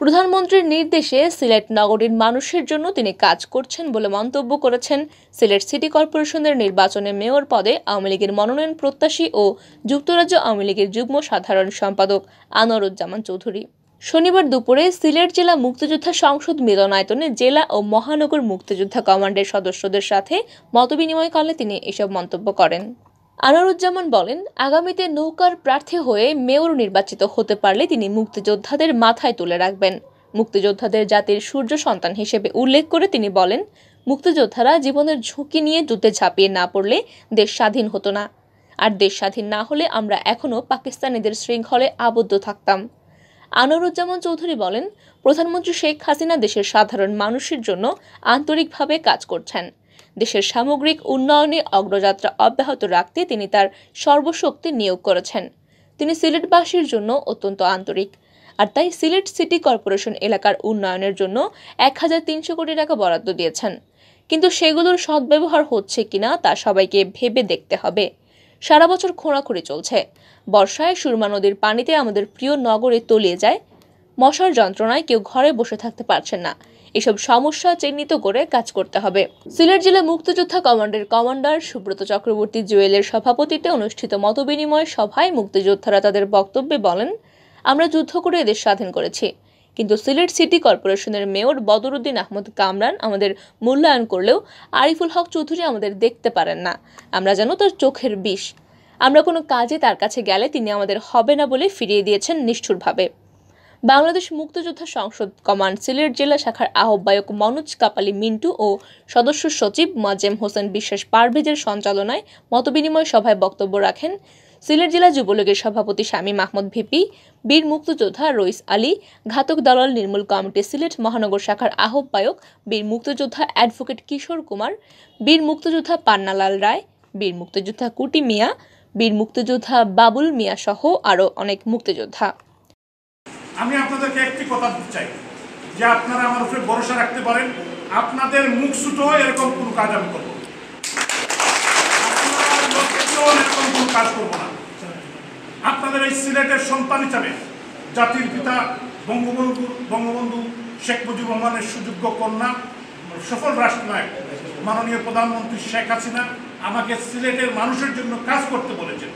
প্রধানমন্ত্রীর নির্দেশে সিলেট নগরীর মানুষের জন্য তিনি কাজ করছেন বলে মন্তব্য করেছেন সিলেট সিটি কর্পোরেশনের নির্বাচনে মেয়র পদে আওয়ামী লীগের মনোনয়ন প্রত্যাশী ও যুক্তরাজ্য আওয়ামী লীগের যুগ্ম সাধারণ সম্পাদক আনোয়ারুজ্জামান চৌধুরী। শনিবার দুপুরে সিলেট জেলা মুক্তিযোদ্ধা সংসদ মিলনায়তনে জেলা ও মহানগর মুক্তিযোদ্ধা কমান্ডের সদস্যদের সাথে মতবিনিময়কালে তিনি এসব মন্তব্য করেন। আনোয়ারুজ্জামান বলেন, আগামীতে নৌকার প্রার্থী হয়ে মেয়র নির্বাচিত হতে পারলে তিনি মুক্তিযোদ্ধাদের মাথায় তুলে রাখবেন। মুক্তিযোদ্ধাদের জাতির সূর্য সন্তান হিসেবে উল্লেখ করে তিনি বলেন, মুক্তিযোদ্ধারা জীবনের ঝুঁকি নিয়ে যুদ্ধে ঝাঁপিয়ে না পড়লে দেশ স্বাধীন হতো না, আর দেশ স্বাধীন না হলে আমরা এখনও পাকিস্তানিদের শৃঙ্খলে আবদ্ধ থাকতাম। আনোয়ারুজ্জামান চৌধুরী বলেন, প্রধানমন্ত্রী শেখ হাসিনা দেশের সাধারণ মানুষের জন্য আন্তরিকভাবে কাজ করছেন। দেশের সামগ্রিক উন্নয়নে অগ্রযাত্রা অব্যাহত রাখতে তিনি তার সর্বশক্তি নিয়োগ করেছেন। তিনি সিলেটবাসীর জন্য অত্যন্ত আন্তরিক, আর তাই সিলেট সিটি কর্পোরেশন এলাকার উন্নয়নের জন্য 1300 কোটি টাকা বরাদ্দ দিয়েছেন। কিন্তু সেগুলোর সদ্ব্যবহার হচ্ছে কিনা তা সবাইকে ভেবে দেখতে হবে। সারা বছর খোঁড়াখুঁড়ি চলছে। বর্ষায় সুরমা নদীর পানিতে আমাদের প্রিয় নগরে তলিয়ে যায়। মশার যন্ত্রণায় কেউ ঘরে বসে থাকতে পারছেন না। এসব সমস্যা চিহ্নিত করে কাজ করতে হবে। সিলেট জেলা মুক্তিযোদ্ধা কমান্ডের কমান্ডার সুব্রত চক্রবর্তী জুয়েলের সভাপতিত্বে অনুষ্ঠিত মতবিনিময় সভায় মুক্তিযোদ্ধারা তাদের বক্তব্যে বলেন, আমরা যুদ্ধ করে দেশ স্বাধীন করেছি, কিন্তু সিলেট সিটি কর্পোরেশনের মেয়র বদরুদ্দিন আহমদ কামরান আমাদের মূল্যায়ন করলেও আরিফুল হক চৌধুরী আমাদের দেখতে পারেন না। আমরা যেন তার চোখের বিষ। আমরা কোনো কাজে তার কাছে গেলে তিনি আমাদের হবে না বলে ফিরিয়ে দিয়েছেন নিষ্ঠুরভাবে। বাংলাদেশ মুক্তিযোদ্ধা সংসদ কমান্ড সিলেট জেলা শাখার আহ্বায়ক মনোজ কাপালি মিন্টু ও সদস্য সচিব মোয়াজ্জেম হোসেন বিশ্বাস পারভেজের সঞ্চালনায় মতবিনিময় সভায় বক্তব্য রাখেন সিলেট জেলা যুবলীগের সভাপতি শামীম আহমদ ভিপি, বীর মুক্তিযোদ্ধা রইস আলী, ঘাতক দালাল নির্মূল কমিটি সিলেট মহানগর শাখার আহ্বায়ক বীর মুক্তিযোদ্ধা অ্যাডভোকেট কিশোর কুমার, বীর মুক্তিযোদ্ধা পান্নালাল রায়, বীর মুক্তিযোদ্ধা কুটি মিয়া, বীর মুক্তিযোদ্ধা বাবুল মিয়া সহ আরও অনেক মুক্তিযোদ্ধা। আমি আপনাদেরকে একটি কথা বলতে চাই যে আপনারা আমার উপরে ভরসা রাখতে পারেন। আপনাদের মুখ ছুটো এরকম কোনো কাজ আমি করবো, এরকম কোনো কাজ করবো না। আপনাদের এই সিলেটের সন্তান হিসাবে জাতির পিতা বঙ্গবন্ধু শেখ মুজিবুর রহমানের সুযোগ্য কন্যা, সফল রাষ্ট্রনায়ক মাননীয় প্রধানমন্ত্রী শেখ হাসিনা আমাকে সিলেটের মানুষের জন্য কাজ করতে বলেছেন।